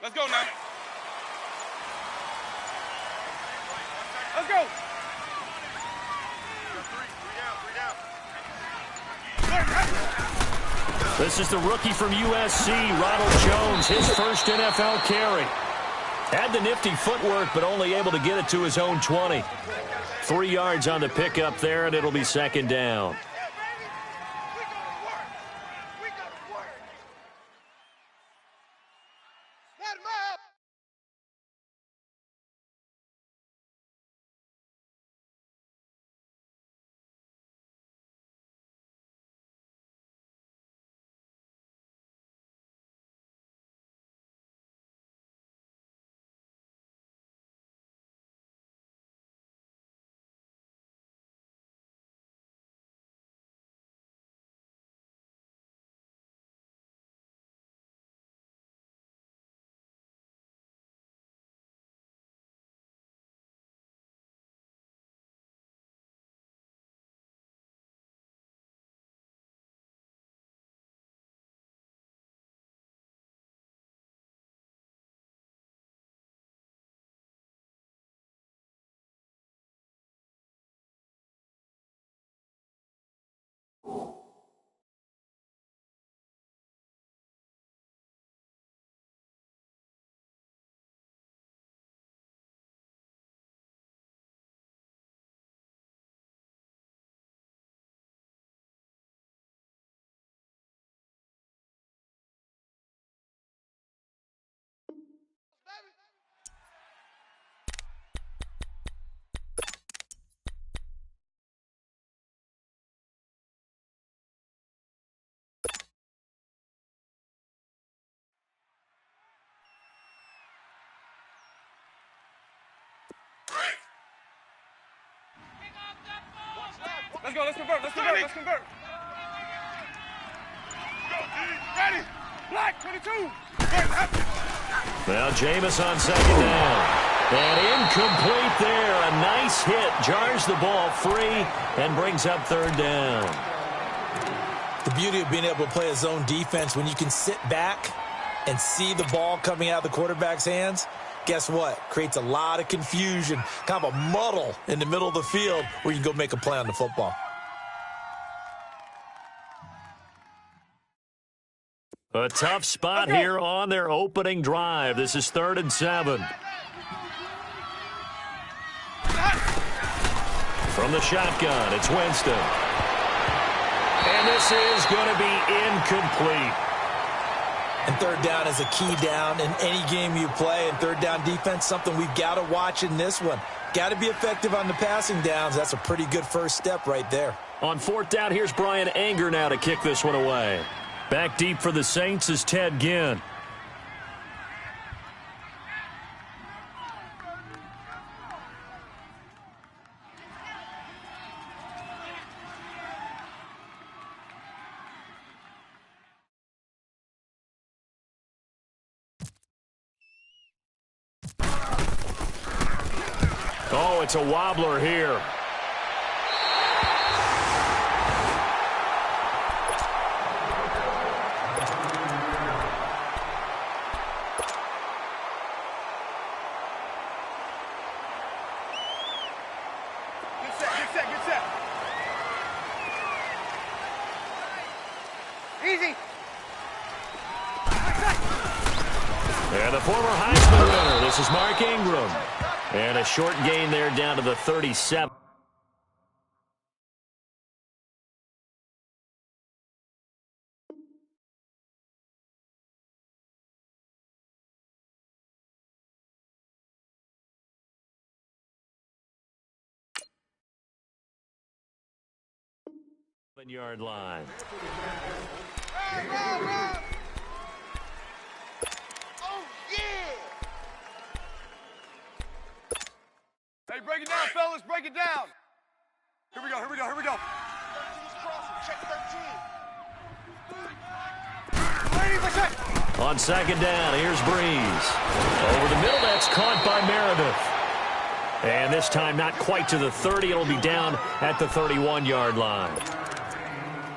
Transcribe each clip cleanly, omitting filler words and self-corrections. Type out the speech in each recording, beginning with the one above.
Let's go now. Let's go. This is the rookie from USC, Ronald Jones, his first NFL carry. Had the nifty footwork, but only able to get it to his own 20. 3 yards on the pickup there, and it'll be second down. Let's go, let's convert, let's convert, let's convert. Go, ready, black, 22. Now Jameis on second down. And incomplete there. A nice hit. Jars the ball free and brings up third down. The beauty of being able to play a zone defense when you can sit back and see the ball coming out of the quarterback's hands. Guess what? Creates a lot of confusion, kind of a muddle in the middle of the field where you can go make a play on the football. A tough spot here on their opening drive. This is 3rd and 7. From the shotgun, it's Winston. And this is going to be incomplete. And third down is a key down in any game you play. And third down defense, something we've got to watch in this one. Got to be effective on the passing downs. That's a pretty good first step right there. On 4th down, here's Brian Anger now to kick this one away. Back deep for the Saints is Ted Ginn. Oh, it's a wobbler here. Get set. Easy. And the former Heisman winner, this is Mark Ingram. And a short gain there down to the 37. Yard line. Oh, yeah. Hey, break it down, fellas. Break it down. Here we go. Check 13. On second down, here's Breeze. Over the middle, that's caught by Meredith. And this time not quite to the 30. It'll be down at the 31-yard line.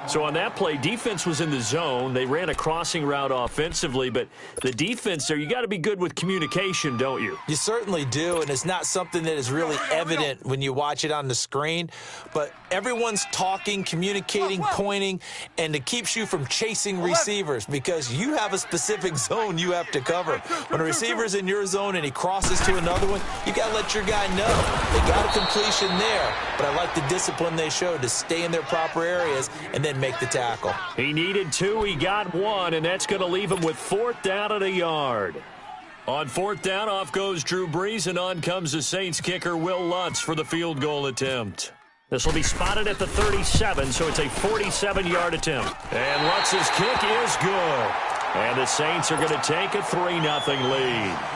So on that play, defense was in the zone. They ran a crossing route offensively, but the defense there, you got to be good with communication, don't you? You certainly do, and it's not something that is really evident when you watch it on the screen, but everyone's talking, communicating, pointing, and it keeps you from chasing receivers because you have a specific zone you have to cover. When a receiver's in your zone and he crosses to another one, you got to let your guy know. They got a completion there, but I like the discipline they showed to stay in their proper areas and then make the tackle. He needed 2, he got 1, and that's going to leave him with 4th down at a yard. On 4th down, off goes Drew Brees, and on comes the Saints kicker Will Lutz for the field goal attempt. This will be spotted at the 37, so it's a 47-yard attempt. And Lutz's kick is good. And the Saints are going to take a 3-0 lead.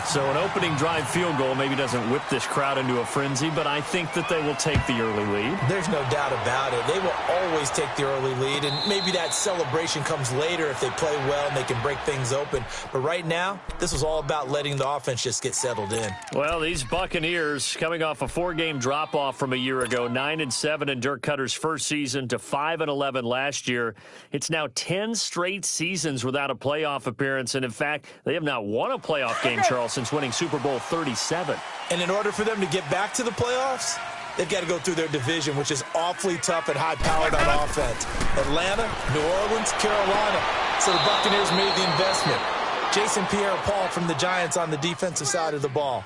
So an opening drive field goal maybe doesn't whip this crowd into a frenzy, but I think that they will take the early lead. There's no doubt about it. They will always take the early lead, and maybe that celebration comes later if they play well and they can break things open. But right now, this was all about letting the offense just get settled in. Well, these Buccaneers coming off a 4-game drop-off from a year ago, 9-7 in Dirk Cutter's first season to 5-11 last year. It's now 10 straight seasons without a playoff appearance, and in fact, they have not won a playoff game, Charles, since winning Super Bowl 37. And in order for them to get back to the playoffs, they've got to go through their division, which is awfully tough and high-powered on offense. Atlanta, New Orleans, Carolina. So the Buccaneers made the investment. Jason Pierre-Paul from the Giants on the defensive side of the ball.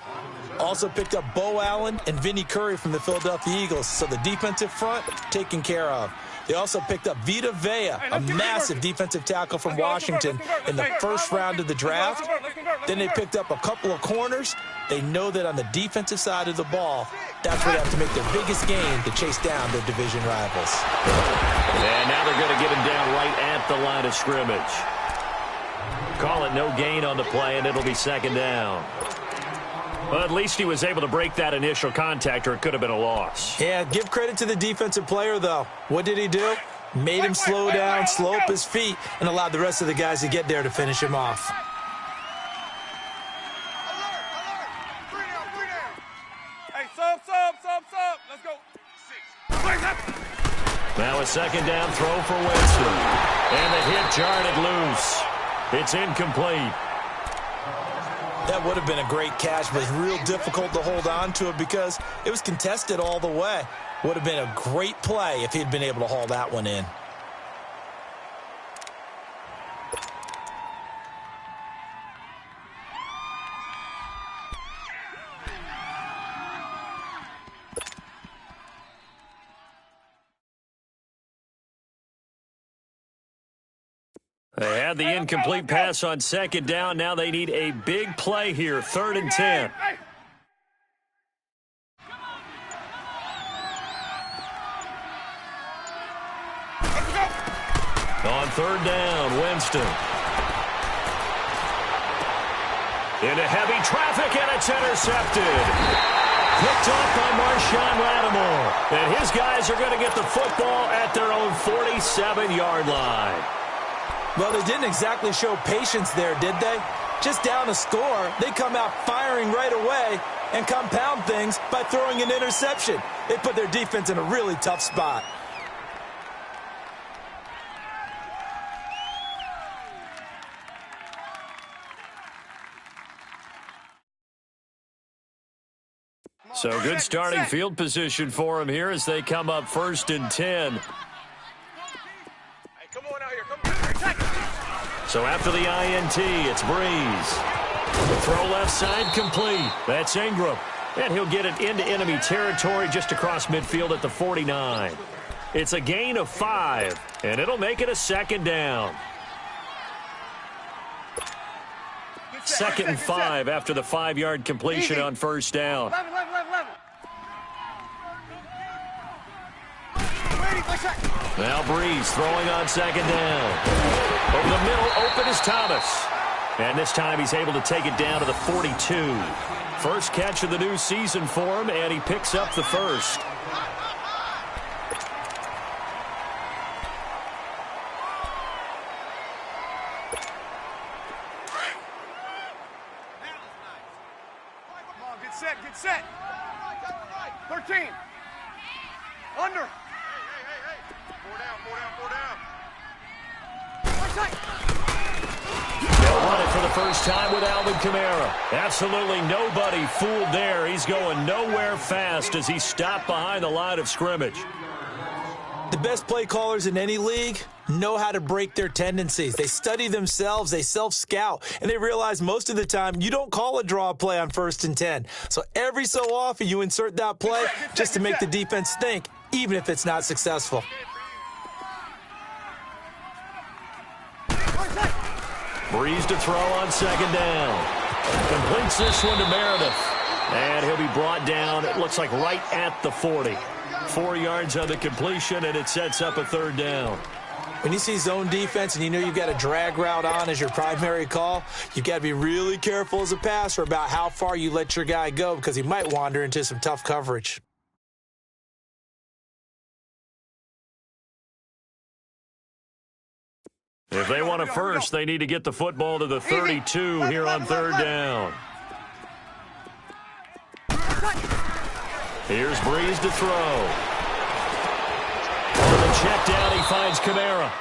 Also picked up Bo Allen and Vinnie Curry from the Philadelphia Eagles. So the defensive front taken care of. They also picked up Vita Vea, a massive defensive tackle from Washington in the first round of the draft. Then they picked up a couple of corners. They know that on the defensive side of the ball, that's where they have to make their biggest game to chase down their division rivals. And now they're going to get him down right at the line of scrimmage. Call it no gain on the play, and it'll be 2nd down. Well, at least he was able to break that initial contact, or it could have been a loss. Yeah, give credit to the defensive player, though. What did he do? Made him slow down, slow up his feet, and allowed the rest of the guys to get there to finish him off. Hey, sub. Let's go. 6. Now a 2nd down throw for Winston. And the hit jarred it loose. It's incomplete. That would have been a great catch, but it's real difficult to hold on to it because it was contested all the way. Would have been a great play if he'd been able to haul that one in. They had the incomplete pass on 2nd down. Now they need a big play here, 3rd and 10. On 3rd down, Winston. Into heavy traffic, and it's intercepted. Picked off by Marshawn Lattimore. And his guys are going to get the football at their own 47-yard line. Well, they didn't exactly show patience there, did they? Just down a score, they come out firing right away and compound things by throwing an interception. They put their defense in a really tough spot. So good starting field position for him here as they come up 1st and 10. So after the INT, it's Brees. The throw left side complete. That's Ingram. And he'll get it into enemy territory just across midfield at the 49. It's a gain of 5, and it'll make it a 2nd down. 2nd and 5 after the 5-yard completion on 1st down. 11. Now Brees throwing on 2nd down. Over the middle, open is Thomas. And this time he's able to take it down to the 42. First catch of the new season for him, and he picks up the first. Get set. 13. Under. Hey. 4 down. They'll run it for the first time with Alvin Kamara. Absolutely nobody fooled there. He's going nowhere fast as he stopped behind the line of scrimmage. The best play callers in any league know how to break their tendencies. They study themselves, they self-scout, and they realize most of the time you don't call a draw play on 1st and 10. So every so often you insert that play just to make the defense think, even if it's not successful. Breeze to throw on 2nd down. Completes this one to Meredith. And he'll be brought down, it looks like right at the 40. 4 yards on the completion, and it sets up a 3rd down. When you see zone defense and you know you've got a drag route on as your primary call, you've got to be really careful as a passer about how far you let your guy go because he might wander into some tough coverage. If they want a first, they need to get the football to the 32 here on 3rd down. Here's Breeze to throw. On the check down, he finds Kamara.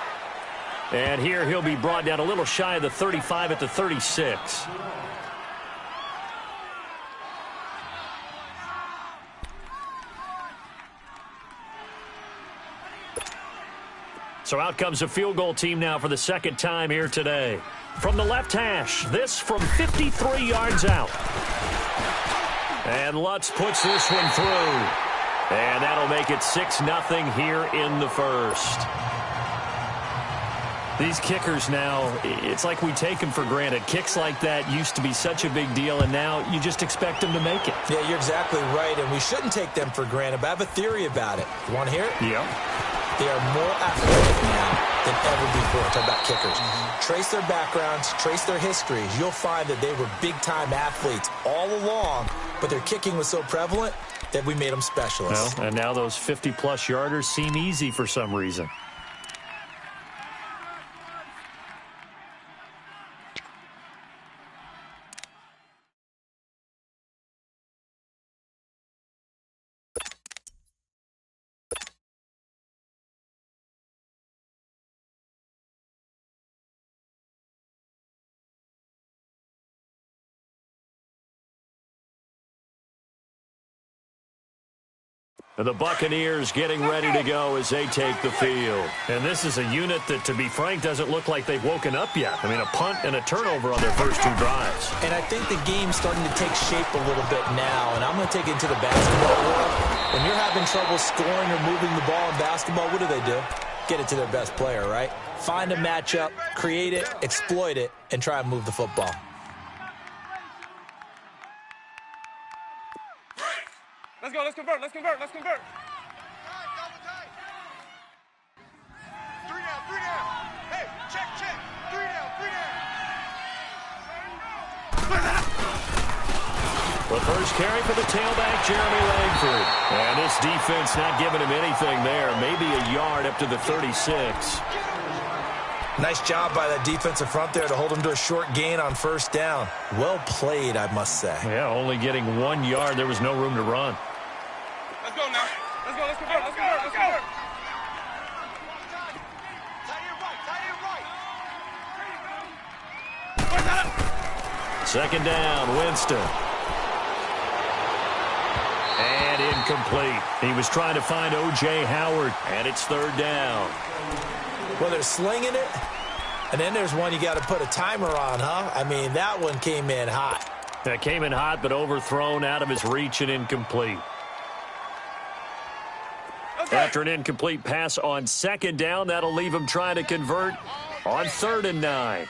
And here he'll be brought down a little shy of the 35 at the 36. So out comes a field goal team now for the 2nd time here today. From the left hash, this from 53 yards out. And Lutz puts this one through. And that'll make it 6-0 here in the 1st. These kickers now, it's like we take them for granted. Kicks like that used to be such a big deal, and now you just expect them to make it. Yeah, you're exactly right, and we shouldn't take them for granted, but I have a theory about it. You want to hear it? Yeah. They are more athletic now than ever before. Talk about kickers. Trace their backgrounds, trace their histories. You'll find that they were big-time athletes all along, but their kicking was so prevalent that we made them specialists. Well, and now those 50-plus yarders seem easy for some reason. The Buccaneers getting ready to go as they take the field. And this is a unit that, to be frank, doesn't look like they've woken up yet. I mean, a punt and a turnover on their first 2 drives. And I think the game's starting to take shape a little bit now, and I'm going to take it into the basketball world. When you're having trouble scoring or moving the ball in basketball, what do? Get it to their best player, right? Find a matchup, create it, exploit it, and try and move the football. Let's go, let's convert. 3 down. Hey, check. 3 down. The first carry for the tailback, Jeremy Langford. And this defense not giving him anything there. Maybe a yard up to the 36. Nice job by that defensive front there to hold him to a short gain on 1st down. Well played, I must say. Yeah, only getting 1 yard. There was no room to run. Let's go now. Let's convert. Tie it right. 2nd down, Winston. And incomplete. He was trying to find O.J. Howard, and it's 3rd down. Well, they're slinging it, and then there's one you got to put a timer on, huh? I mean, that one came in hot. That came in hot, but overthrown, out of his reach and incomplete. After an incomplete pass on 2nd down, that'll leave him trying to convert on 3rd and 9.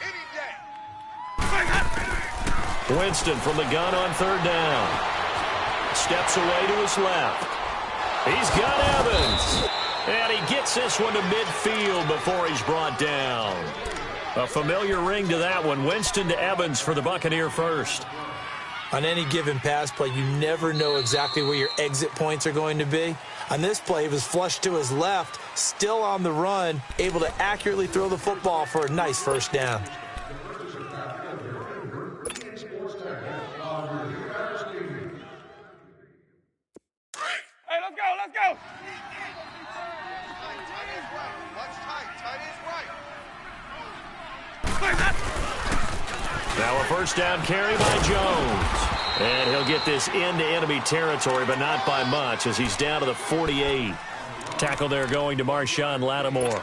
Winston from the gun on 3rd down. Steps away to his left. He's got Evans. And he gets this one to midfield before he's brought down. A familiar ring to that one. Winston to Evans for the Buccaneer first. On any given pass play, you never know exactly where your exit points are going to be. On this play, he was flushed to his left, still on the run, able to accurately throw the football for a nice 1st down. Hey, let's go. Now a first down carry by Jones. And he'll get this into enemy territory, but not by much, as he's down to the 48. Tackle there going to Marshawn Lattimore.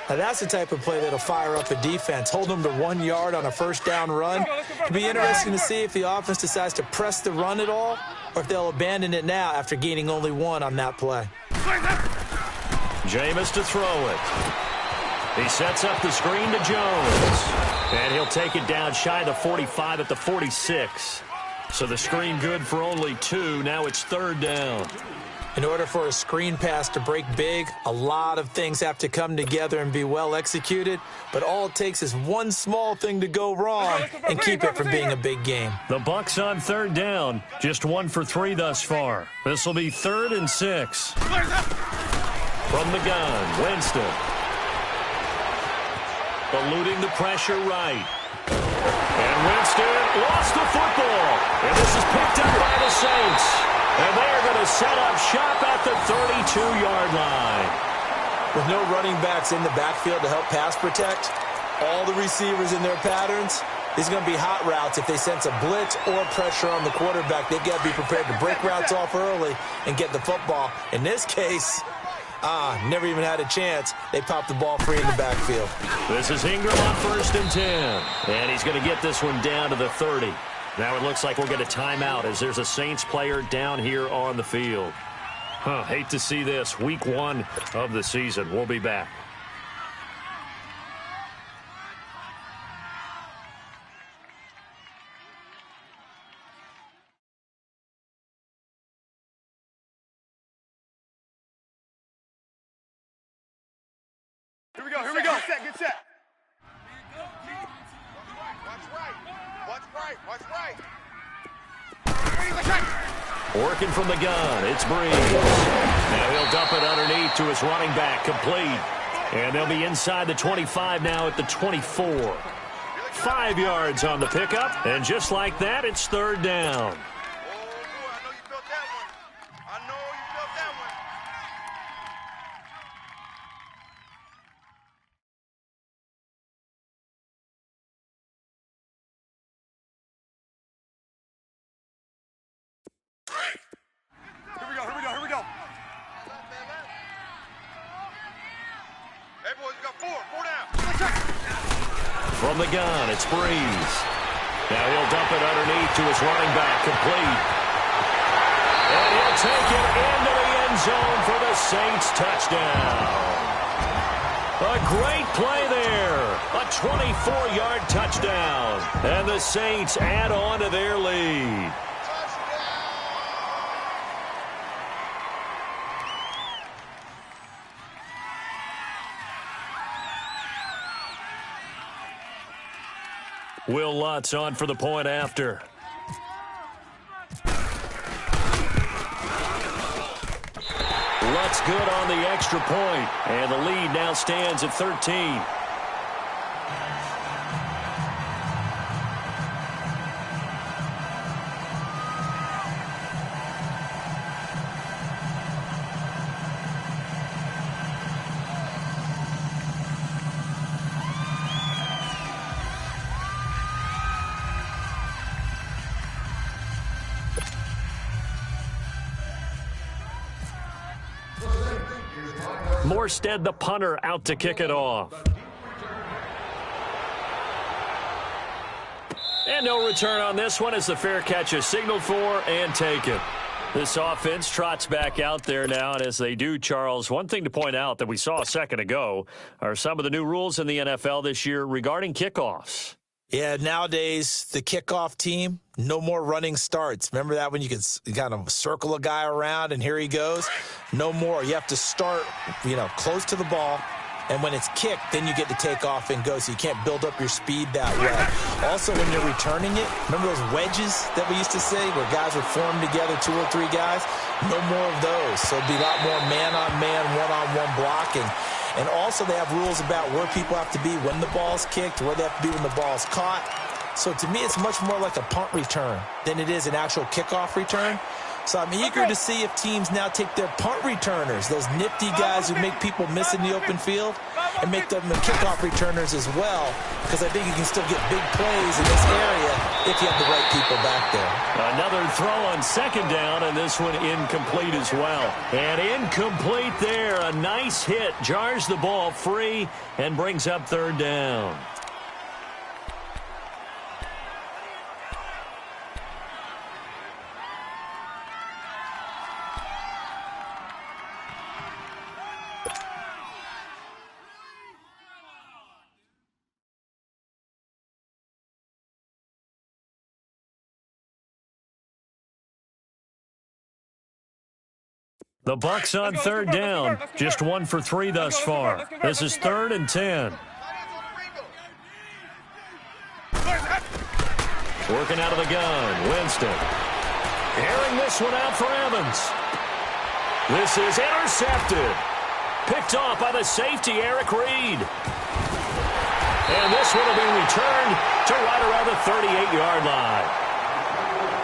Now that's the type of play that'll fire up a defense. Hold them to 1 yard on a first down run. It'll be interesting to see if the offense decides to press the run at all, or if they'll abandon it now after gaining only 1 on that play. Jameis to throw it. He sets up the screen to Jones. And he'll take it down shy of the 45 at the 46. So the screen good for only 2. Now it's third down. In order for a screen pass to break big, a lot of things have to come together and be well executed. But all it takes is one small thing to go wrong and keep it from being a big game. The Bucs on third down. Just 1 for 3 thus far. This will be 3rd and 6. From the gun, Winston. Eluding the pressure right. And Winston lost the football. And this is picked up by the Saints. And they're going to set up shop at the 32-yard line. With no running backs in the backfield to help pass protect, all the receivers in their patterns, these are going to be hot routes. If they sense a blitz or pressure on the quarterback, they've got to be prepared to break routes off early and get the football. In this case, never even had a chance. They popped the ball free in the backfield. This is Ingram on 1st and 10. And he's going to get this one down to the 30. Now it looks like we'll get a timeout as there's a Saints player down here on the field. Hate to see this. Week 1 of the season. We'll be back. Here we go, here we go. Get set. Watch right. Working from the gun, it's Breeze. Now he'll dump it underneath to his running back, complete. And they'll be inside the 25 now at the 24. 5 yards on the pickup, and just like that, it's third down. Here we go. Hey, boys, we got 4 down. From the gun, it's Breeze. Now he'll dump it underneath to his running back, complete. And he'll take it into the end zone for the Saints touchdown. A great play there. A 24-yard touchdown. And the Saints add on to their lead. Will Lutz on for the point after. Lutz good on the extra point, and the lead now stands at 13. Morstead, the punter, out to kick it off. And no return on this one as the fair catch is signaled for and taken. This offense trots back out there now, and as they do, Charles, one thing to point out that we saw a second ago are some of the new rules in the NFL this year regarding kickoffs. Yeah, nowadays, the kickoff team, no more running starts. Remember that when you could kind of circle a guy around and here he goes? No more. You have to start, close to the ball. And when it's kicked, then you get to take off and go. So you can't build up your speed that way. Also, when you're returning it, remember those wedges that we used to say where guys would form together, 2 or 3 guys? No more of those. So it'd be a lot more man-on-man, one-on-one blocking. And also they have rules about where people have to be when the ball's kicked, where they have to be when the ball's caught. So to me, it's much more like a punt return than it is an actual kickoff return. So I'm eager to see if teams now take their punt returners, those nifty guys who make people miss in the open field, and make them the kickoff returners as well, because I think you can still get big plays in this area if you have the right people back there. Another throw on second down, and this one incomplete as well. And incomplete there. A nice hit. Jars the ball free and brings up third down. The Bucs on third down. Just 1 for 3 thus far. This is 3rd and 10. Working out of the gun. Winston. Airing this one out for Evans. This is intercepted. Picked off by the safety, Eric Reed. And this one will be returned to right around the 38-yard line.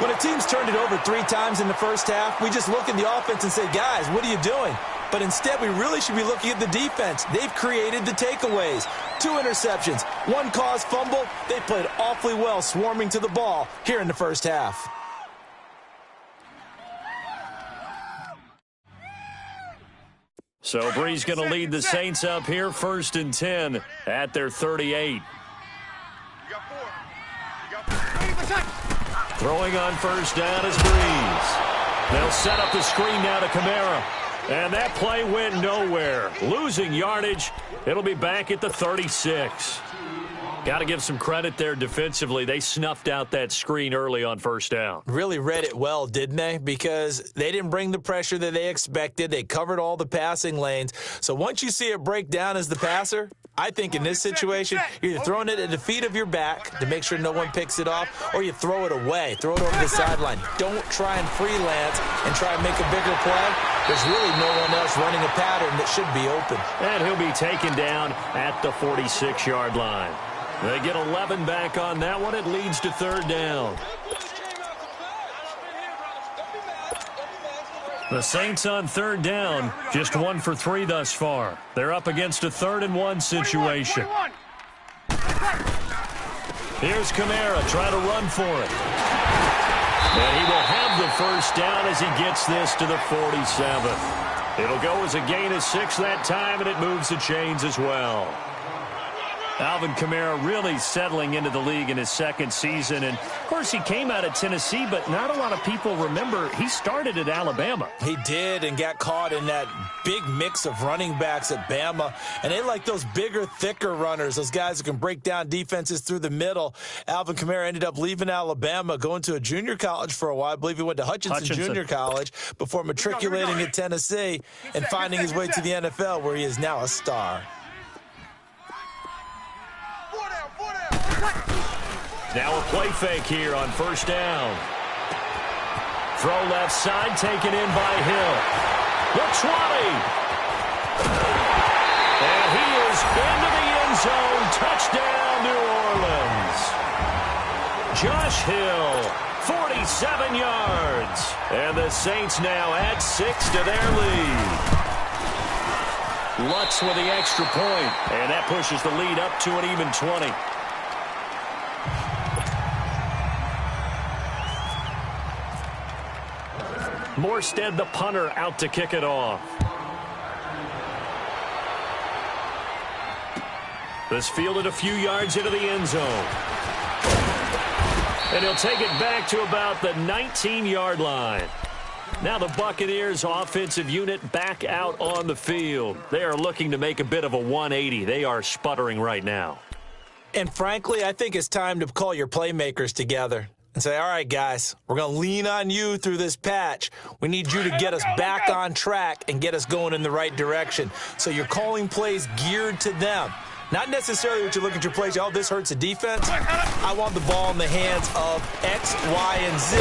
When a team's turned it over 3 times in the first half, we just look at the offense and say, guys, what are you doing? But instead, we really should be looking at the defense. They've created the takeaways. 2 interceptions, 1 caused fumble. They played awfully well swarming to the ball here in the first half. So Bree's going to lead the Saints up here, 1st and 10 at their 38. Throwing on first down is Breeze. They'll set up the screen now to Kamara. And that play went nowhere. Losing yardage. It'll be back at the 36. Got to give some credit there defensively. They snuffed out that screen early on first down. Really read it well, didn't they? Because they didn't bring the pressure that they expected. They covered all the passing lanes. So once you see it break down as the passer, I think in this situation, you're either throwing it at the feet of your back to make sure no one picks it off, or you throw it away, throw it over the sideline. Don't try and freelance and try and make a bigger play. There's really no one else running a pattern that should be open. And he'll be taken down at the 46-yard line. They get 11 back on that one. It leads to third down. The Saints on third down, just 1 for 3 thus far. They're up against a 3rd and 1 situation. Here's Kamara trying to run for it. And he will have the first down as he gets this to the 47th. It'll go as a gain of 6 that time, and it moves the chains as well. Alvin Kamara really settling into the league in his 2nd season. And, of course, he came out of Tennessee, but not a lot of people remember he started at Alabama. He did, and got caught in that big mix of running backs at Bama. And they like those bigger, thicker runners, those guys who can break down defenses through the middle. Alvin Kamara ended up leaving Alabama, going to a junior college for a while. I believe he went to Hutchinson Junior College before matriculating at Tennessee and finding his way to the NFL, where he is now a star. Now a play fake here on first down. Throw left side, taken in by Hill. The 20. And he is into the end zone. Touchdown, New Orleans. Josh Hill, 47 yards. And the Saints now add 6 to their lead. Lutz with the extra point. And that pushes the lead up to an even 20. Morstead, the punter, out to kick it off. This fielded a few yards into the end zone. And he'll take it back to about the 19-yard line. Now the Buccaneers offensive unit back out on the field. They are looking to make a bit of a 180. They are sputtering right now. And frankly, I think it's time to call your playmakers together and say, all right, guys, we're going to lean on you through this patch. We need you to get us back on track and get us going in the right direction. So you're calling plays geared to them. Not necessarily what you look at your plays, oh, this hurts the defense. I want the ball in the hands of X, Y, and Z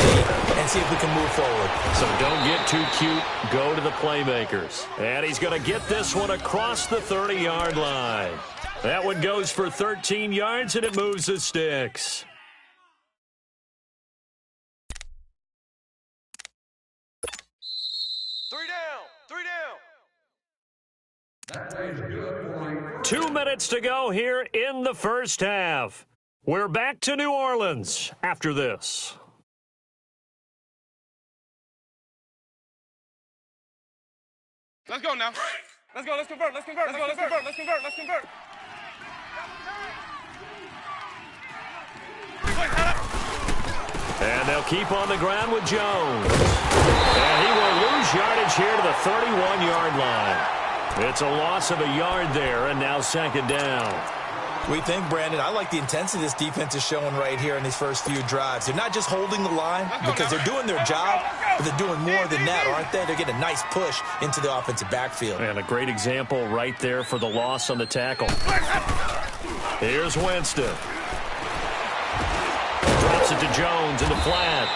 and see if we can move forward. So don't get too cute. Go to the playmakers. And he's going to get this one across the 30-yard line. That one goes for 13 yards, and it moves the sticks. 2 minutes to go here in the first half. We're back to New Orleans after this. Let's go now. Let's go. Let's convert. Let's convert. Let's go. Let's convert. Let's convert. Let's convert. And they'll keep on the ground with Jones. And he will lose yardage here to the 31-yard line. It's a loss of a yard there, and now second down. We think, Brandon, I like the intensity this defense is showing right here in these first few drives. They're not just holding the line because they're doing their job, but they're doing more than that, aren't they? They're getting a nice push into the offensive backfield. And a great example right there for the loss on the tackle. Here's Winston. Drops it to Jones in the flat.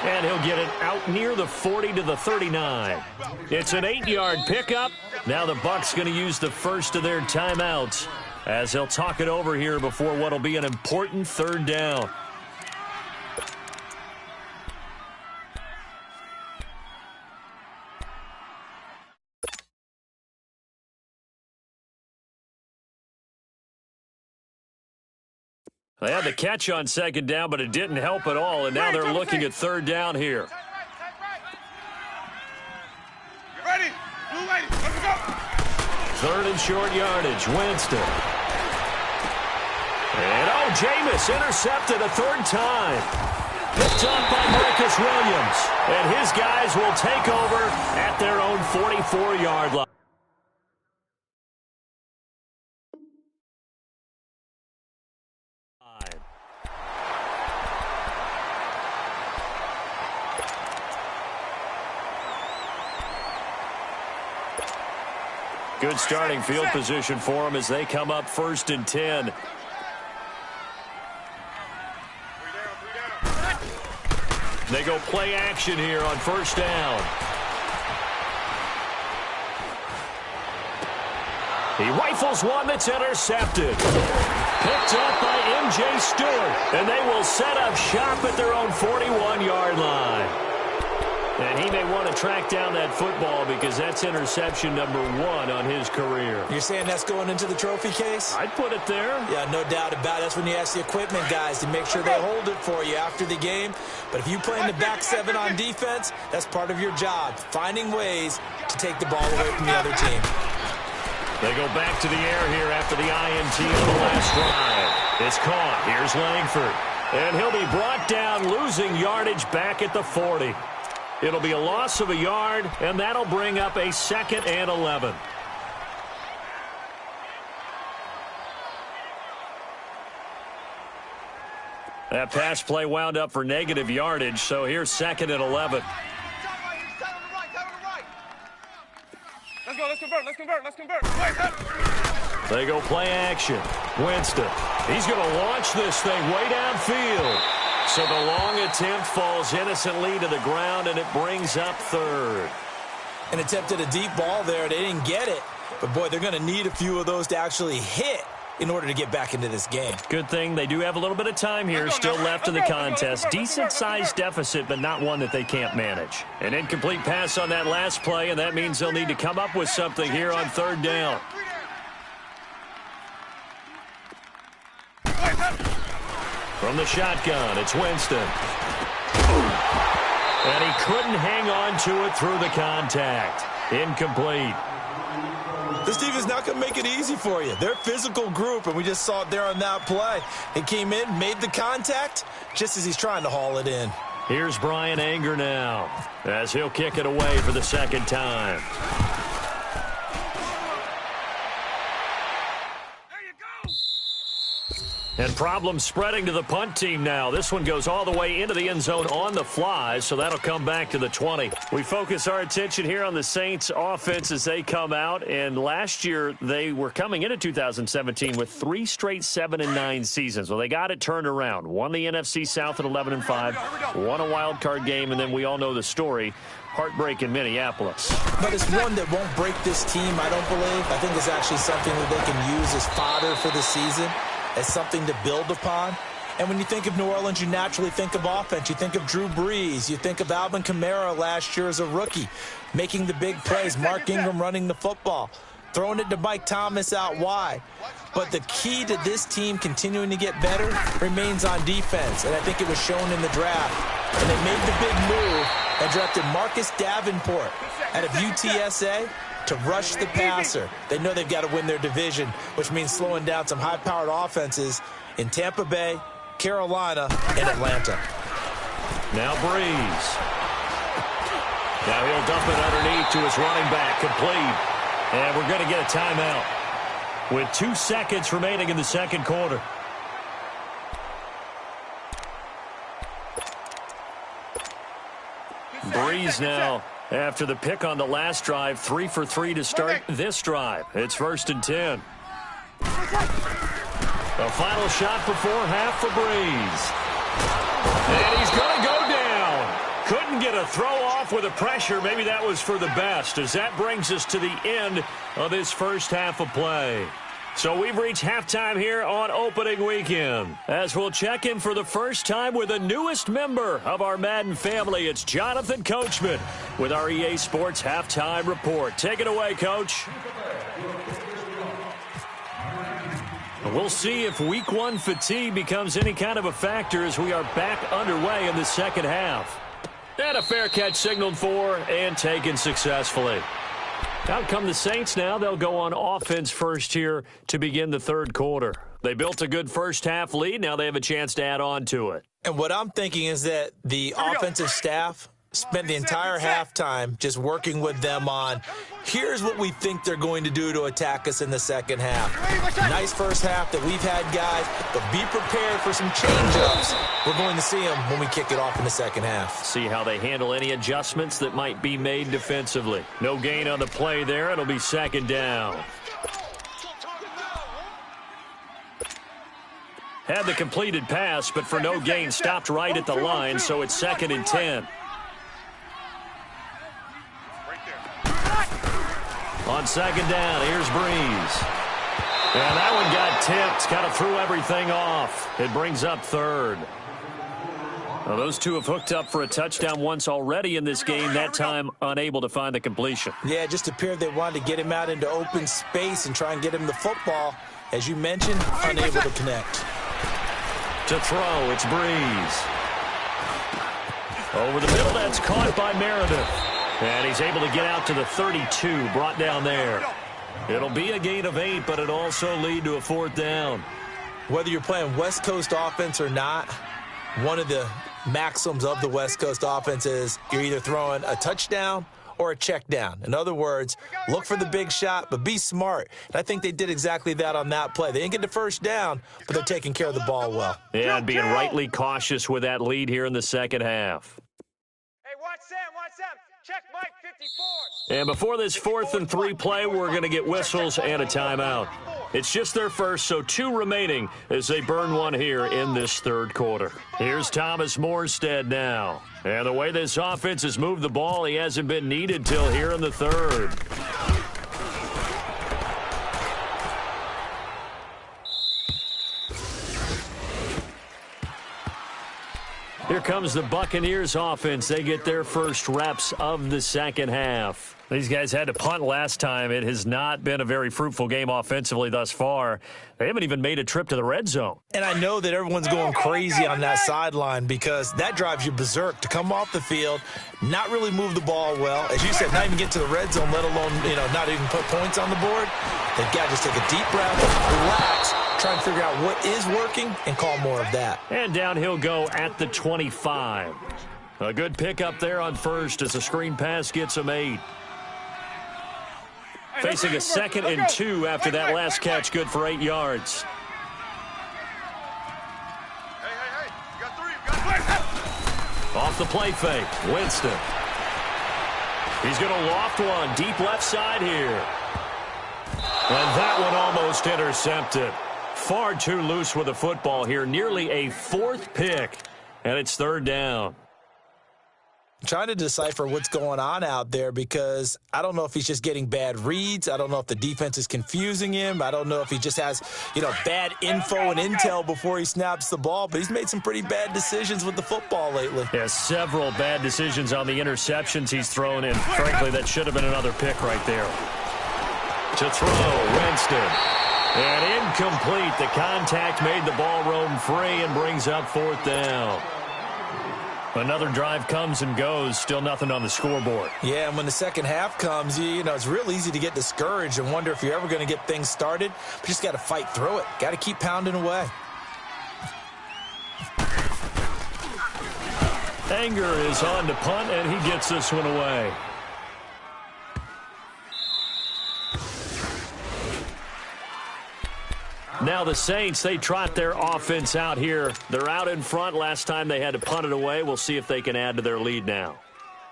And he'll get it out near the 40 to the 39. It's an 8-yard pickup. Now the Bucs going to use the first of their timeouts as they'll talk it over here before what will be an important third down. They had the catch on second down, but it didn't help at all, and now they're looking at third down here. Ready? Blue lady, let's go. Third and short yardage, Winston. And, Jameis intercepted a third time. Picked up by Marcus Williams. And his guys will take over at their own 44-yard line. Good starting field position for them as they come up 1st and 10. They go play action here on first down. He rifles one that's intercepted. Picked up by M.J. Stewart. And they will set up shop at their own 41-yard line. And he may want to track down that football because that's interception number 1 on his career. You're saying that's going into the trophy case? I'd put it there. Yeah, no doubt about it. That's when you ask the equipment guys to make sure they hold it for you after the game. But if you play in the back 7 on defense, that's part of your job, finding ways to take the ball away from the other team. They go back to the air here after the INT on the last drive. It's caught. Here's Langford. And he'll be brought down, losing yardage back at the 40. It'll be a loss of a yard, and that'll bring up a 2nd and 11. That pass play wound up for negative yardage, so here's 2nd and 11. Let's go, let's convert, let's convert, let's convert. They go play action. Winston. He's going to launch this thing way downfield. So the long attempt falls innocently to the ground, and it brings up 3rd. An attempt at a deep ball there. They didn't get it. But, boy, they're going to need a few of those to actually hit in order to get back into this game. Good thing they do have a little bit of time here still left in the contest. Decent-sized deficit, but not one that they can't manage. An incomplete pass on that last play, and that means they'll need to come up with something here on 3rd down. From the shotgun, it's Winston. And he couldn't hang on to it through the contact. Incomplete. This team is not going to make it easy for you. They're a physical group, and we just saw it there on that play. He came in, made the contact, just as he's trying to haul it in. Here's Brian Anger now, as he'll kick it away for the 2nd time. And problems spreading to the punt team now. This one goes all the way into the end zone on the fly, so that'll come back to the 20. We focus our attention here on the Saints offense as they come out. And last year, they were coming into 2017 with 3 straight 7-9 seasons. Well, they got it turned around. Won the NFC South at 11-5, won a wild card game, and then we all know the story. Heartbreak in Minneapolis. But it's one that won't break this team, I don't believe. I think it's actually something that they can use as fodder for the season, as something to build upon. And when you think of New Orleans, you naturally think of offense. You think of Drew Brees. You think of Alvin Kamara last year as a rookie, making the big plays. Mark Ingram running the football. throwing it to Mike Thomas out wide. But the key to this team continuing to get better remains on defense, and I think it was shown in the draft. And they made the big move and drafted Marcus Davenport out of UTSA to rush the passer. They know they've got to win their division, which means slowing down some high-powered offenses in Tampa Bay, Carolina, and Atlanta. Now Breeze. Now he'll dump it underneath to his running back, complete. And we're going to get a timeout with 2 seconds remaining in the second quarter. Breeze now, after the pick on the last drive, 3 for 3 to start this drive. It's 1st and 10. A final shot before half for Breeze. And he's going to go down. Couldn't get a throw off with the pressure. Maybe that was for the best, as that brings us to the end of this first half of play. So we've reached halftime here on opening weekend, as we'll check in for the first time with the newest member of our Madden family. It's Jonathan Coachman with our EA Sports Halftime Report. Take it away, Coach. We'll see if Week 1 fatigue becomes any kind of a factor as we are back underway in the second half. And a fair catch signaled for and taken successfully. Out come the Saints now. They'll go on offense first here to begin the third quarter. They built a good first half lead. Now they have a chance to add on to it. And what I'm thinking is that the offensive staff spent the entire halftime just working with them on, here's what we think they're going to do to attack us in the second half. Nice first half that we've had, guys, but be prepared for some change-ups. We're going to see them when we kick it off in the second half. See how they handle any adjustments that might be made defensively. No gain on the play there. It'll be second down. Had the completed pass, but for no gain, stopped right at the line, so it's 2nd and 10. On second down, here's Breeze. And that one got tipped, kind of threw everything off. It brings up third. Well, those two have hooked up for a touchdown once already in this game, that time unable to find the completion. Yeah, it just appeared they wanted to get him out into open space and try and get him the football. As you mentioned, unable to connect. To throw, it's Breeze. Over the middle, that's caught by Meredith. And he's able to get out to the 32, brought down there. It'll be a gain of 8, but it'll also lead to a 4th down. Whether you're playing West Coast offense or not, one of the maxims of the West Coast offense is you're either throwing a touchdown or a check down. In other words, look for the big shot, but be smart. And I think they did exactly that on that play. They didn't get the first down, but they're taking care of the ball well. Yeah, and being rightly cautious with that lead here in the second half. Hey, watch Sam, watch Sam. Check Mike 54. And before this 4th and 3 play, we're going to get whistles and a timeout. It's just their first, so 2 remaining as they burn one here in this third quarter. Here's Thomas Morstead now. And the way this offense has moved the ball, he hasn't been needed till here in the third. Here comes the Buccaneers offense. They get their first reps of the second half. These guys had to punt last time. It has not been a very fruitful game offensively thus far. They haven't even made a trip to the red zone. And I know that everyone's going crazy on that sideline because that drives you berserk to come off the field, not really move the ball well. As you said, not even get to the red zone, let alone, not even put points on the board. They've got to just take a deep breath, relax, try and figure out what is working and call more of that. And down he'll go at the 25. A good pickup there on first as a screen pass gets him 8. Facing a 2nd and 2 after that last catch, good for 8 yards. Hey, you got 3, you got 3. Off the play fake, Winston. He's going to loft one, deep left side here. And that one almost intercepted. Far too loose with the football here, nearly a 4th pick, and it's 3rd down. Trying to decipher what's going on out there because I don't know if he's just getting bad reads. I don't know if the defense is confusing him. I don't know if he just has, bad info and intel before he snaps the ball. But he's made some pretty bad decisions with the football lately. Yeah, several bad decisions on the interceptions he's thrown in. Frankly, that should have been another pick right there. To throw, Winston. And incomplete. The contact made the ball roam free and brings up 4th down. Another drive comes and goes. Still nothing on the scoreboard. Yeah, and when the second half comes, you know, it's real easy to get discouraged and wonder if you're ever going to get things started. But you just got to fight through it. Got to keep pounding away. Anger is on to punt, and he gets this one away. Now the Saints, they trot their offense out here. They're out in front. Last time they had to punt it away. We'll see if they can add to their lead now.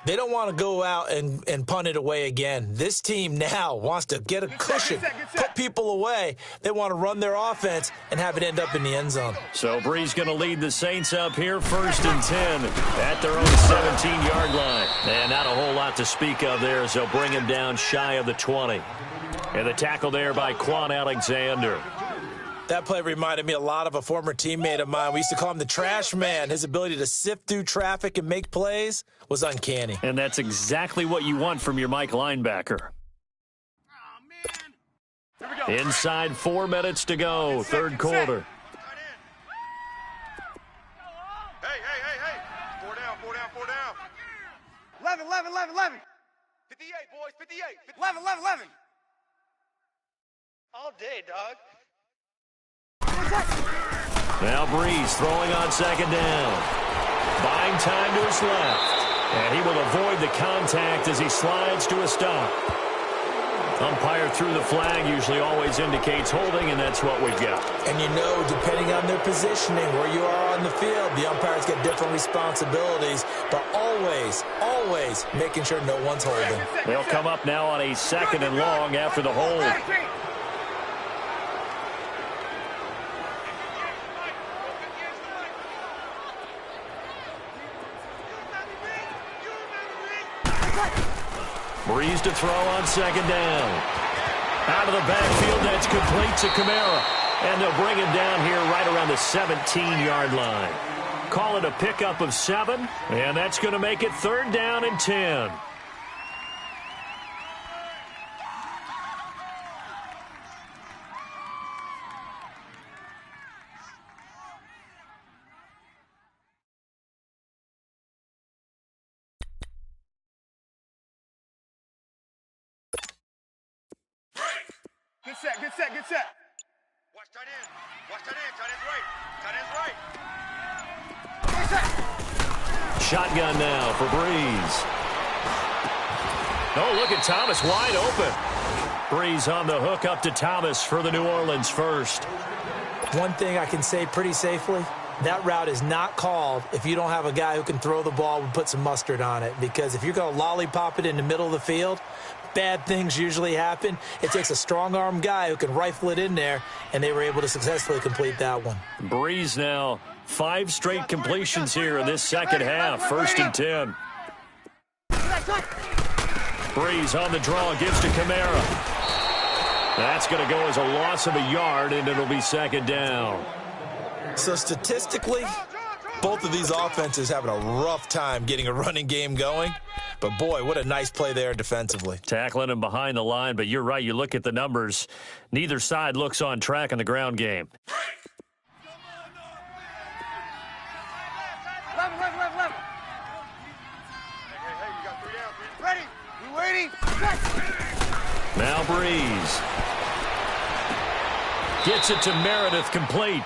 They don't want to go out and punt it away again. This team now wants to get a cushion, put people away. They want to run their offense and have it end up in the end zone. So Breeze going to lead the Saints up here, 1st and 10 at their own 17-yard line. And not a whole lot to speak of there as they'll bring him down shy of the 20. And the tackle there by Quan Alexander. That play reminded me a lot of a former teammate of mine. We used to call him the trash man. His ability to sift through traffic and make plays was uncanny. And that's exactly what you want from your Mike linebacker. Here we go. Inside 4 minutes to go, 3rd quarter. Hey. 4 down. 11. 58, boys, 58. 11. All day, dog. Now Breeze throwing on 2nd down. Buying time to his left. And he will avoid the contact as he slides to a stop. Umpire threw the flag, usually always indicates holding, and that's what we've got. And you know, depending on their positioning, where you are on the field, the umpires get different responsibilities, but always making sure no one's holding. They'll come up now on a 2nd and long after the hold. Breeze to throw on 2nd down. Out of the backfield, that's complete to Kamara. And they'll bring him down here right around the 17-yard line. Call it a pickup of 7, and that's going to make it 3rd down and 10. Get set. Watch tight end. Tight end's right. Shotgun now for Breeze. Oh, look at Thomas wide open. Breeze on the hook up to Thomas for the New Orleans first. One thing I can say pretty safely, that route is not called if you don't have a guy who can throw the ball and put some mustard on it. Because if you're going to lollipop it in the middle of the field, bad things usually happen. It takes a strong-arm guy who can rifle it in there, and they were able to successfully complete that one. Breeze now, 5 straight completions here in this second half. 1st and 10. Breeze on the draw, gives to Kamara. That's going to go as a loss of a yard, and it'll be 2nd down. So statistically, both of these offenses having a rough time getting a running game going. But, boy, what a nice play there defensively. Tackling him behind the line, but you're right. You look at the numbers. Neither side looks on track in the ground game. 11. Hey, you got 3 down. Ready? You waiting? Now Breeze. Gets it to Meredith, complete.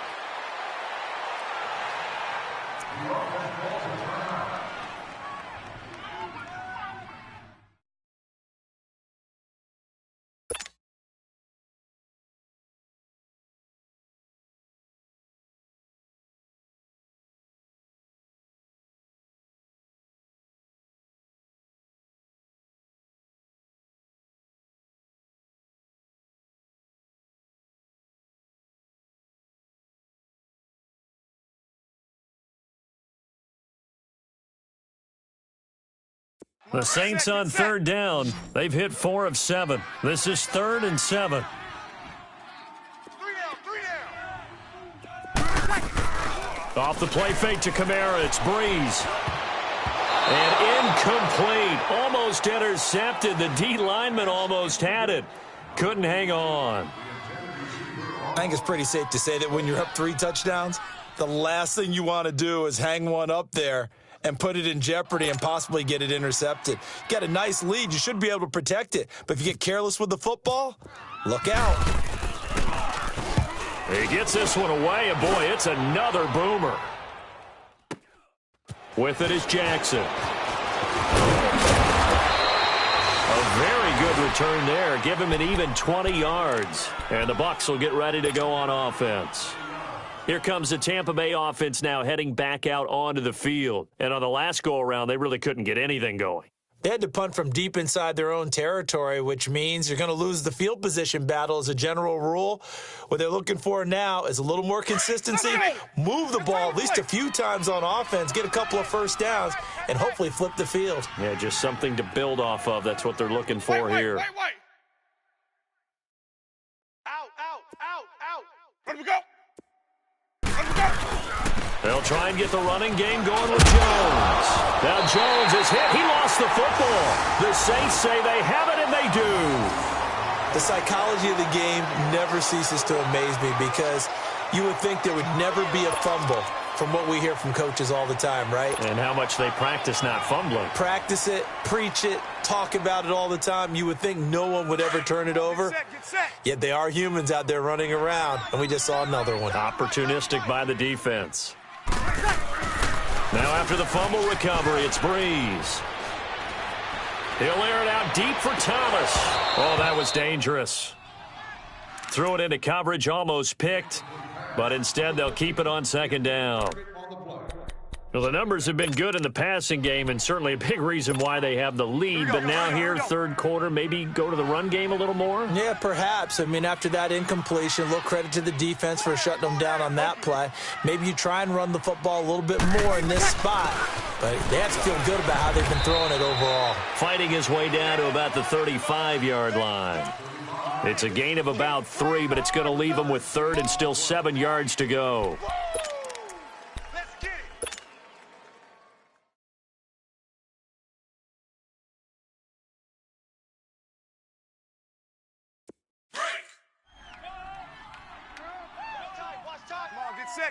The Saints on 3rd down. They've hit 4 of 7. This is 3rd and 7. 3 down. Off the play fake to Kamara. It's Breeze. And incomplete. Almost intercepted. The D lineman almost had it. couldn't hang on. I think it's pretty safe to say that when you're up 3 touchdowns, the last thing you want to do is hang one up there and put it in jeopardy and possibly get it intercepted. You got a nice lead. You should be able to protect it. But if you get careless with the football, look out. He gets this one away, and boy, it's another boomer. With it is Jackson. A very good return there. Give him an even 20 yards. And the Bucs will get ready to go on offense. Here comes the Tampa Bay offense now heading back out onto the field. And on the last go-around, they really couldn't get anything going. They had to punt from deep inside their own territory, which means you're going to lose the field position battle as a general rule. What they're looking for now is a little more consistency, move the ball at least a few times on offense, get a couple of first downs, and hopefully flip the field. Yeah, just something to build off of. That's what they're looking for here. Wait. Out. Let him go. They'll try and get the running game going with Jones. Now Jones is hit. He lost the football. The Saints say they have it, and they do. The psychology of the game never ceases to amaze me because you would think there would never be a fumble from what we hear from coaches all the time, right? And how much they practice not fumbling. Practice it, preach it, talk about it all the time. You would think no one would ever turn it over. Get set. Yet they are humans out there running around, and we just saw another one. Opportunistic by the defense. Now after the fumble recovery, it's Breeze. He'll air it out deep for Thomas. Oh, that was dangerous. Threw it into coverage, almost picked, but instead they'll keep it on second down. Well, the numbers have been good in the passing game, and certainly a big reason why they have the lead. But now here, third quarter, maybe go to the run game a little more? Yeah, perhaps. I mean, after that incompletion, a little credit to the defense for shutting them down on that play. Maybe you try and run the football a little bit more in this spot. But they have to feel good about how they've been throwing it overall. Fighting his way down to about the 35-yard line. It's a gain of about 3, but it's going to leave him with third and still 7 yards to go.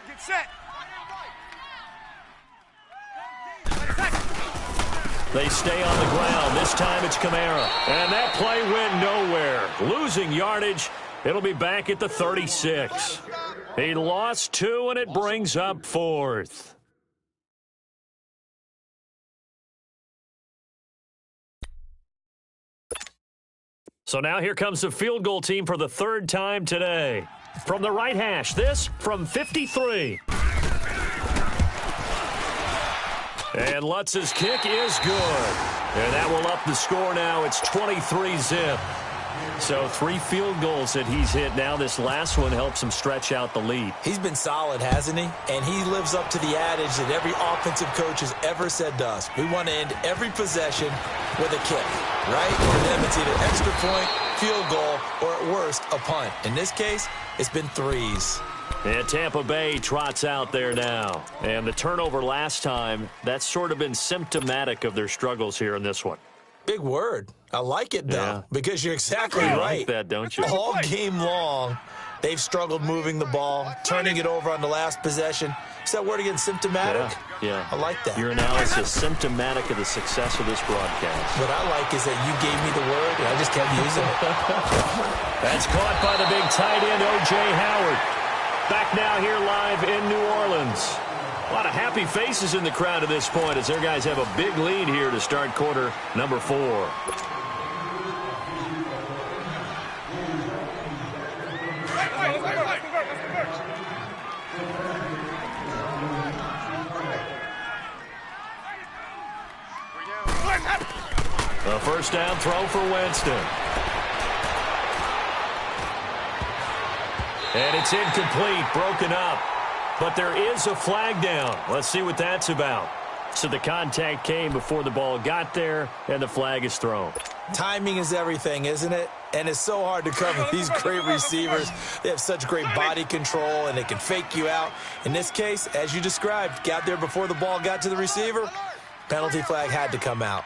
Get set. They stay on the ground. This time it's Kamara. And that play went nowhere. Losing yardage. It'll be back at the 36. He lost 2, and it brings up 4th. So now here comes the field goal team for the 3rd time today. From the right hash, this from 53. And Lutz's kick is good. And that will up the score now. It's 23-zip. So 3 field goals that he's hit now. This last one helps him stretch out the lead. He's been solid, hasn't he? And he lives up to the adage that every offensive coach has ever said to us. We want to end every possession with a kick, right? For them, it's either extra point, field goal, or at worst, a punt. In this case, it's been 3s. And Tampa Bay trots out there now. And the turnover last time, that's sort of been symptomatic of their struggles here in this one. Big word. I like it, though, because you're exactly You right. like that, don't you? All game long, they've struggled moving the ball, turning it over on the last possession. Is that word again, symptomatic? Yeah. I like that. Your analysis, symptomatic of the success of this broadcast. What I like is that you gave me the word, and I just kept using it. That's caught by the big tight end, O.J. Howard. Back now here live in New Orleans. A lot of happy faces in the crowd at this point as their guys have a big lead here to start quarter number 4. A first down throw for Winston. And it's incomplete, broken up. But there is a flag down. Let's see what that's about. So the contact came before the ball got there, and the flag is thrown. Timing is everything, isn't it? And it's so hard to cover these great receivers. They have such great body control, and they can fake you out. In this case, as you described, got there before the ball got to the receiver. Penalty flag had to come out.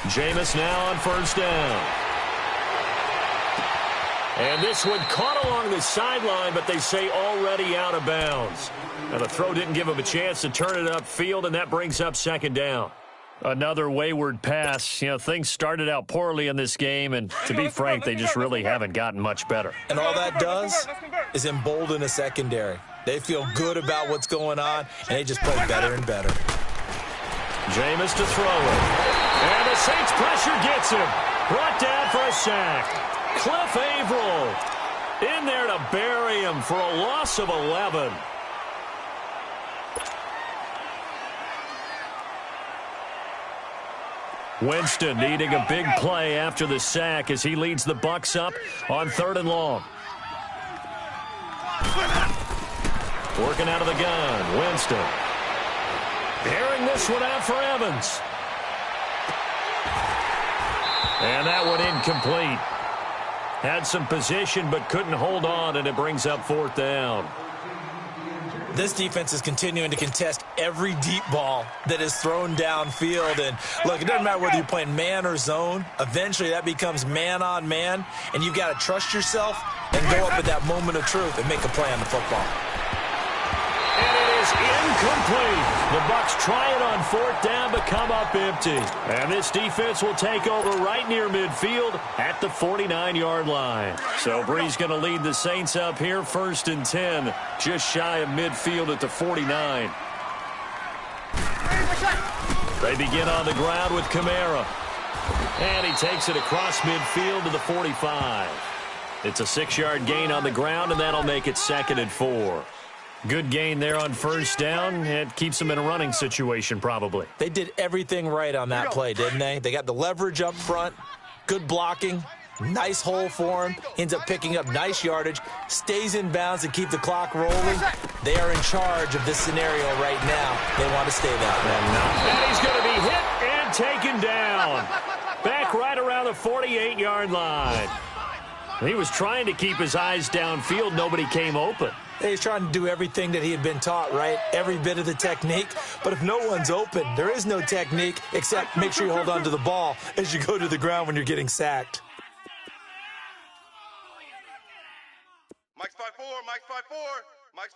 Jameis now on first down. And this one caught along the sideline, but they say already out of bounds. Now, the throw didn't give him a chance to turn it upfield, and that brings up second down. Another wayward pass. You know, things started out poorly in this game, and to be frank, they just really haven't gotten much better. And all that does is embolden a secondary. They feel good about what's going on, and they just play better and better. Jameis to throw it. And the Saints pressure gets him. Brought down for a sack. Cliff Averill in there to bury him for a loss of 11. Winston needing a big play after the sack as he leads the Bucs up on 3rd and long. Working out of the gun, Winston. Airing this one out for Evans. And that one incomplete. Had some position but couldn't hold on, and it brings up 4th down. This defense is continuing to contest every deep ball that is thrown downfield. And, look, it doesn't matter whether you're playing man or zone. Eventually that becomes man on man, and you've got to trust yourself and go up at that moment of truth and make a play on the football. And it is incomplete. The Bucs try it on 4th down but come up empty. And this defense will take over right near midfield at the 49-yard line. So Bree's going to lead the Saints up here 1st and 10, just shy of midfield at the 49. They begin on the ground with Kamara. And he takes it across midfield to the 45. It's a 6-yard gain on the ground, and that'll make it 2nd and 4. Good gain there on 1st down. It keeps them in a running situation, probably. They did everything right on that play, didn't they? They got the leverage up front, good blocking, nice hole for him, ends up picking up nice yardage, stays in bounds to keep the clock rolling. They are in charge of this scenario right now. They want to stay that way. And he's going to be hit and taken down. Back right around the 48-yard line. He was trying to keep his eyes downfield. Nobody came open. He's trying to do everything that he had been taught, right? Every bit of the technique. But if no one's open, there is no technique except make sure you hold on to the ball as you go to the ground when you're getting sacked. Mike's 5-4, Mike's 5-4, Mike's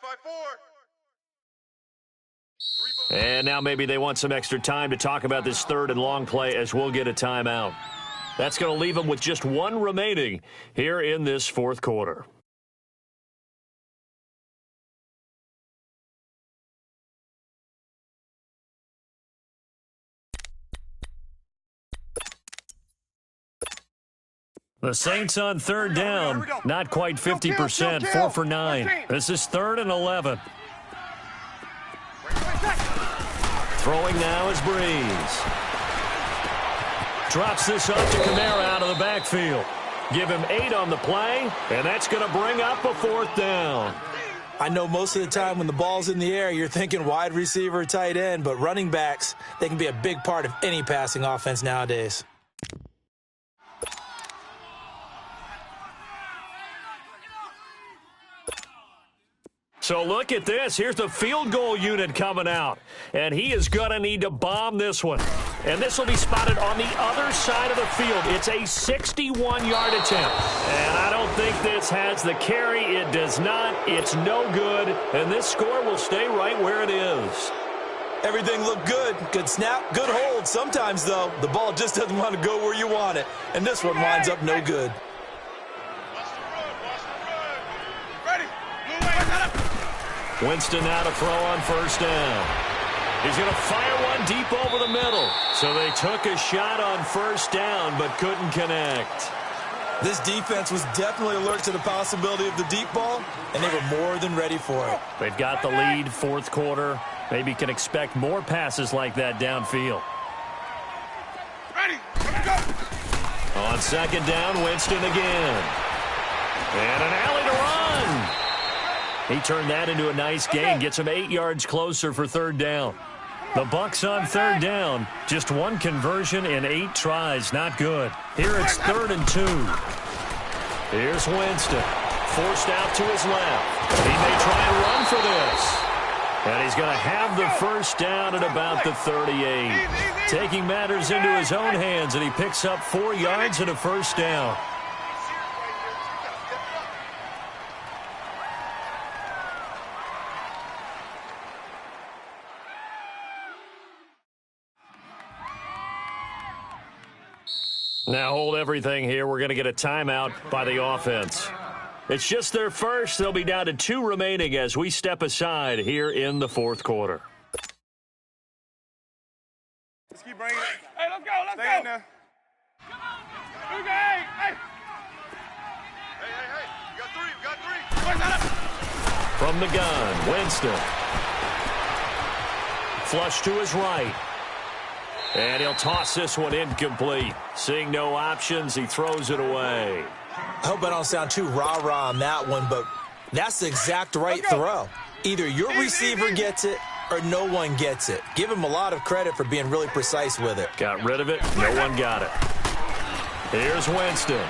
5-4. And now maybe they want some extra time to talk about this 3rd and long play as we'll get a timeout. That's going to leave them with just one remaining here in this 4th quarter. The Saints on 3rd down, not quite 50%, 4 for 9. This is 3rd and 11. Throwing now is Breeze. Drops this up to Kamara out of the backfield. Give him 8 on the play, and that's going to bring up a 4th down. I know most of the time when the ball's in the air, you're thinking wide receiver, tight end, but running backs, they can be a big part of any passing offense nowadays. So look at this. Here's the field goal unit coming out. And he is going to need to bomb this one. And this will be spotted on the other side of the field. It's a 61-yard attempt. And I don't think this has the carry. It does not. It's no good. And this score will stay right where it is. Everything looked good. Good snap, good hold. Sometimes, though, the ball just doesn't want to go where you want it. And this one winds up no good. Winston now to throw on 1st down. He's going to fire one deep over the middle. So they took a shot on 1st down but couldn't connect. This defense was definitely alert to the possibility of the deep ball, and they were more than ready for it. They've got the lead, 4th quarter. Maybe can expect more passes like that downfield. Ready, let's go. On 2nd down, Winston again. And an alley to run. He turned that into a nice gain, gets him 8 yards closer for 3rd down. The Bucs on 3rd down, just one conversion in 8 tries, not good. Here it's 3rd and 2. Here's Winston, forced out to his left. He may try and run for this. And he's going to have the 1st down at about the 38. Taking matters into his own hands, and he picks up 4 yards and a 1st down. Now hold everything here. We're going to get a timeout by the offense. It's just their first. They'll be down to 2 remaining as we step aside here in the fourth quarter. Let's keep bringing it. Hey, let's go, let's go. In there. Hey, hey. Hey. You got three. From the gun, Winston. Flush to his right. And he'll toss this one incomplete. Seeing no options, he throws it away. I hope I don't sound too rah-rah on that one, but that's the exact right throw. Either your receiver gets it or no one gets it. Give him a lot of credit for being really precise with it. Got rid of it. No one got it. Here's Winston.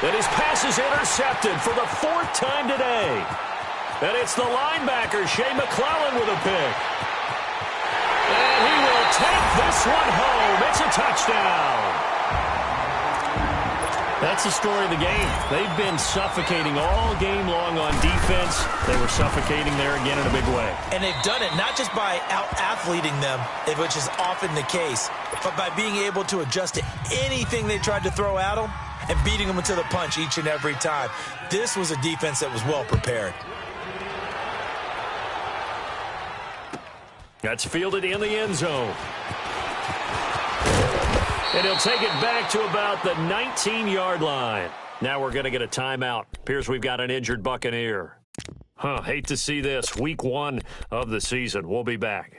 And his pass is intercepted for the 4th time today. And it's the linebacker, Shea McClellan, with a pick. And he will take this one home. It's a touchdown. That's the story of the game. They've been suffocating all game long on defense. They were suffocating there again in a big way. And they've done it not just by out-athleting them, which is often the case, but by being able to adjust to anything they tried to throw at them and beating them to the punch each and every time. This was a defense that was well prepared. That's fielded in the end zone. And he'll take it back to about the 19-yard line. Now we're going to get a timeout. Appears we've got an injured Buccaneer. Hate to see this. Week 1 of the season. We'll be back.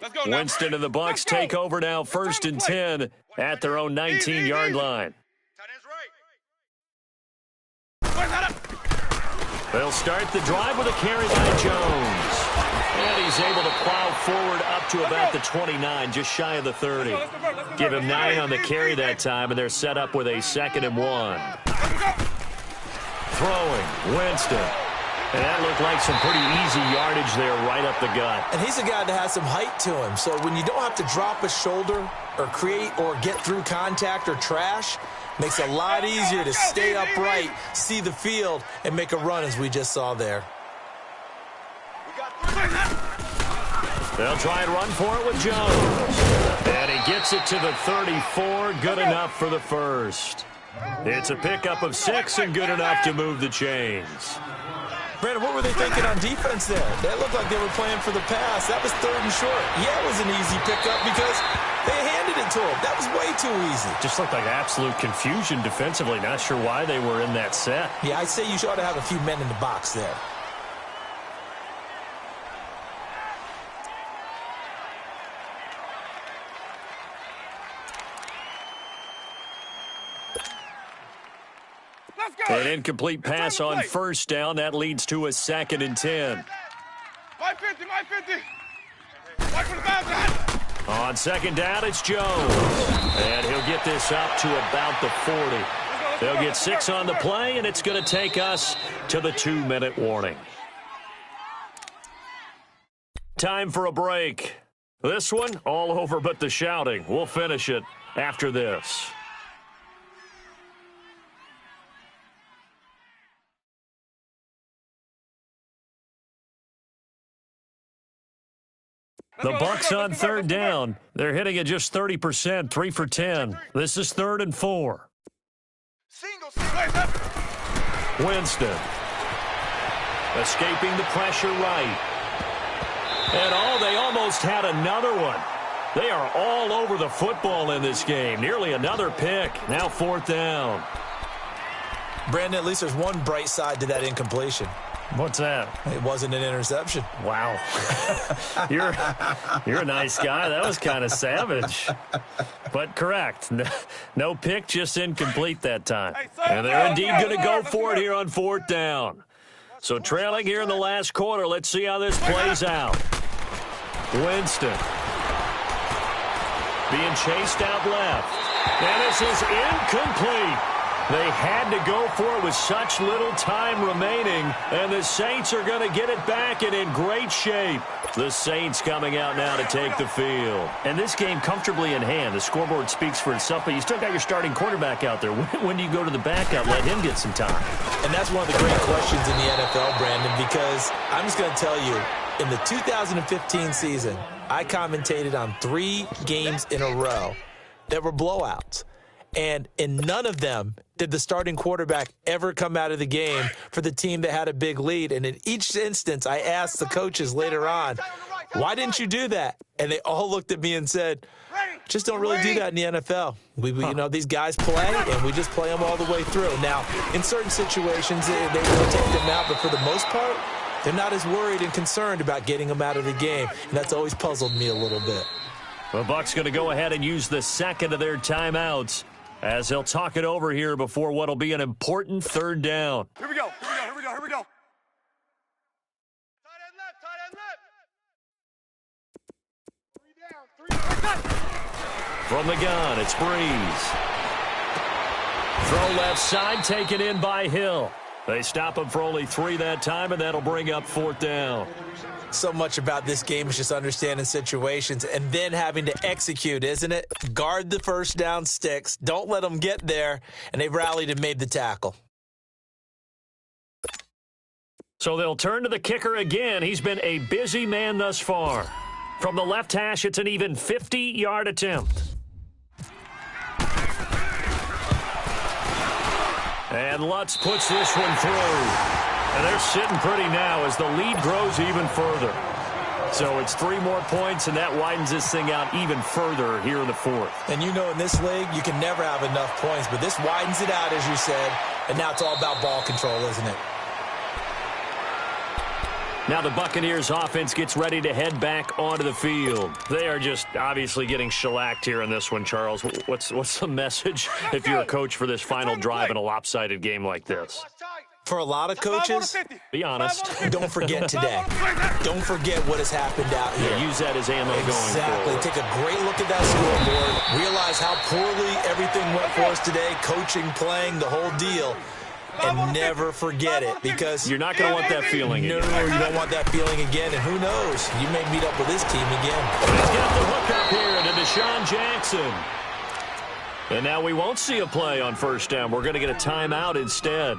Let's go, Winston and the Bucs take over now, 1st and 10 at their own 19-yard line. They'll start the drive with a carry by Jones. And he's able to plow forward up to about the 29, just shy of the 30. Give him 9 on the carry that time, and they're set up with a 2nd and 1. Throwing, Winston. And that looked like some pretty easy yardage there right up the gut. And he's a guy that has some height to him. So when you don't have to drop a shoulder or create or get through contact or trash, makes it a lot easier to stay upright, see the field, and make a run as we just saw there. They'll try and run for it with Jones. And he gets it to the 34. Good enough for the first. It's a pickup of 6 and good enough to move the chains. Brandon, what were they thinking on defense there? That looked like they were playing for the pass. That was 3rd and short. Yeah, it was an easy pickup because they handed it to him. That was way too easy. Just looked like absolute confusion defensively. Not sure why they were in that set. Yeah, I'd say you ought to have a few men in the box there. An incomplete pass on 1st down. That leads to a 2nd and 10. My 50. Watch for the bounce. On 2nd down, it's Jones. And he'll get this up to about the 40. They'll get 6 on the play, and it's going to take us to the 2-minute warning. Time for a break. This one, all over but the shouting. We'll finish it after this. The Bucs on 3rd down. They're hitting at just 30%, 3 for 10. This is 3rd and 4. Winston. Escaping the pressure right. And they almost had another one. They are all over the football in this game. Nearly another pick. Now 4th down. Brandon, at least there's one bright side to that incompletion. What's that? It wasn't an interception. Wow. You're a nice guy. That was kind of savage. But correct. No pick, just incomplete that time. And they're indeed going to go for it here on 4th down. So trailing here in the last quarter. Let's see how this plays out. Winston. Being chased out left. And this is incomplete. They had to go for it with such little time remaining, and the Saints are going to get it back and in great shape. The Saints coming out now to take the field. And this game comfortably in hand. The scoreboard speaks for itself, but you still got your starting quarterback out there. When do you go to the backup? Let him get some time. And that's one of the great questions in the NFL, Brandon, because I'm just going to tell you, in the 2015 season, I commentated on 3 games in a row that were blowouts. And in none of them did the starting quarterback ever come out of the game for the team that had a big lead. And in each instance, I asked the coaches later on, why didn't you do that? And they all looked at me and said, just don't really do that in the NFL. You know, these guys play, and we just play them all the way through. Now, in certain situations, they will take them out, but for the most part, they're not as worried and concerned about getting them out of the game. And that's always puzzled me a little bit. The Bucs going to go ahead and use the second of their timeouts as they'll talk it over here before what will be an important third down. Here we go. Here we go. Tight end left. 3 down. From the gun, it's Breeze. Throw left side, taken in by Hill. They stop him for only 3 that time, and that'll bring up 4th down. So much about this game is just understanding situations and then having to execute, isn't it? Guard the first down sticks. Don't let them get there. And they rallied and made the tackle. So they'll turn to the kicker again. He's been a busy man thus far. From the left hash, it's an even 50-yard attempt. And Lutz puts this one through. And they're sitting pretty now as the lead grows even further. So it's 3 more points, and that widens this thing out even further here in the 4th. And you know in this league, you can never have enough points, but this widens it out, as you said, and now it's all about ball control, isn't it? Now the Buccaneers offense gets ready to head back onto the field. They are just obviously getting shellacked here in this one, Charles. What's the message if you're a coach for this final drive in a lopsided game like this? For a lot of coaches, be honest. Don't forget today. Don't forget what has happened out here. Yeah, use that as ammo going Exactly. forward. Take a great look at that scoreboard. Realize how poorly everything went for us today, coaching, playing, the whole deal. And never forget it, because you're not going to want that feeling again. No, you don't want that feeling again. And who knows? You may meet up with this team again. He's got the hook up here to Deshaun Jackson. And now we won't see a play on first down. We're going to get a timeout instead,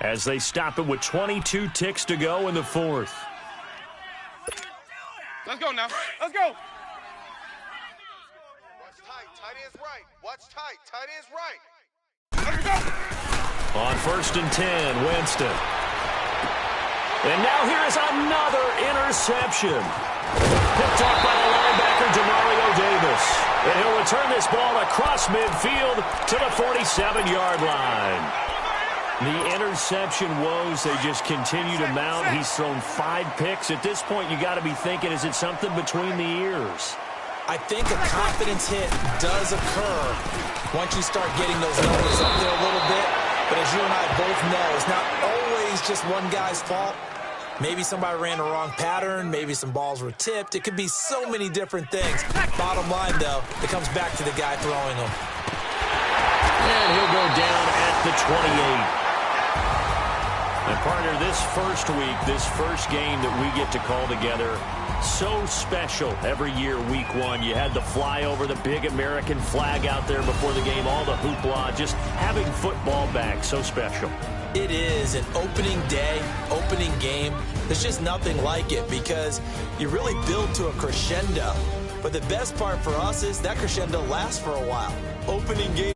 as they stop it with 22 ticks to go in the 4th. Let's go now. Let's go. Watch tight. Tight end's right. Watch tight. Tight end's right. Let's go. On 1st and 10, Winston. And now here is another interception. Picked off by the linebacker, Demario Davis. And he'll return this ball across midfield to the 47-yard line. The interception woes, they just continue to mount. He's thrown 5 picks. At this point, you got to be thinking, is it something between the ears? I think a confidence hit does occur once you start getting those numbers up there a little bit. But as you and I both know, it's not always just one guy's fault. Maybe somebody ran the wrong pattern. Maybe some balls were tipped. It could be so many different things. Bottom line, though, it comes back to the guy throwing them. And he'll go down at the 28. And partner, this first week, this first game that we get to call together, so special every year, week 1. You had the flyover, the big American flag out there before the game, all the hoopla, just having football back, so special. It is an opening day, opening game. There's just nothing like it because you really build to a crescendo. But the best part for us is that crescendo lasts for a while. Opening game.